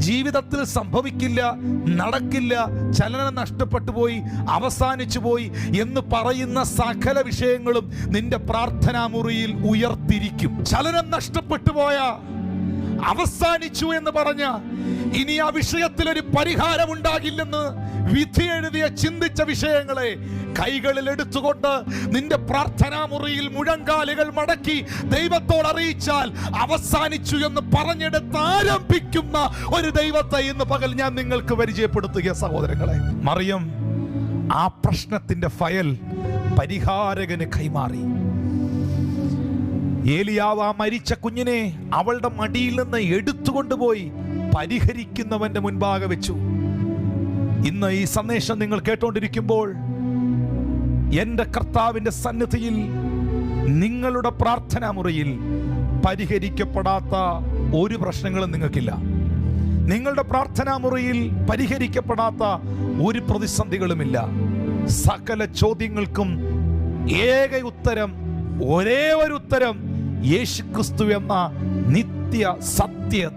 ജീവിതത്തിൽ സംഭവിക്കില്ല, നടക്കില്ല, ചലനം നഷ്ടപ്പെട്ടു പോയി, അവസാനിച്ചു പോയി എന്ന് പറയുന്ന സകല വിഷയങ്ങളും നിന്റെ പ്രാർത്ഥനാ മുറിയിൽ ഉയർത്തിരിക്കും. ചലനം നഷ്ടപ്പെട്ടു പോയ, അവസാനിച്ചു എന്ന് പറഞ്ഞ, ഇനി ആ വിഷയത്തിൽ ഒരു പരിഹാരം ഉണ്ടാകില്ലെന്ന് വിധി എഴുതിയ ചിന്തിച്ച വിഷയങ്ങളെ കൈകളിൽ എടുത്തുകൊണ്ട് നിന്റെ പ്രാർത്ഥനാ മുറിയിൽ മുഴങ്കാലുകൾ മടക്കി ദൈവത്തോട് അറിയിച്ചാൽ അവസാനിച്ചു എന്ന് പറഞ്ഞെടുത്ത് ആരംഭിക്കുന്ന ഒരു ദൈവത്തെ ഇന്ന് പകൽ ഞാൻ നിങ്ങൾക്ക് പരിചയപ്പെടുത്തുക സഹോദരങ്ങളെ. മറിയം ആ പ്രശ്നത്തിന്റെ ഫയൽ പരിഹാരകന് കൈമാറി. ഏലിയാവ് ആ മരിച്ച കുഞ്ഞിനെ അവളുടെ മടിയിൽ നിന്ന് എടുത്തുകൊണ്ടുപോയി പരിഹരിക്കുന്നവന്റെ മുൻപാകെ വെച്ചു. ഇന്ന് ഈ സന്ദേശം നിങ്ങൾ കേട്ടുകൊണ്ടിരിക്കുമ്പോൾ എൻ്റെ കർത്താവിൻ്റെ സന്നിധിയിൽ നിങ്ങളുടെ പ്രാർത്ഥനാ മുറിയിൽ പരിഹരിക്കപ്പെടാത്ത ഒരു പ്രശ്നങ്ങളും നിങ്ങൾക്കില്ല. നിങ്ങളുടെ പ്രാർത്ഥനാ മുറിയിൽ പരിഹരിക്കപ്പെടാത്ത ഒരു പ്രതിസന്ധികളുമില്ല. സകല ചോദ്യങ്ങൾക്കും ഏക ഉത്തരം, ഒരേ ഒരു ഉത്തരം, യേശുക്രിസ്തു എന്ന നിത്യ സത്യ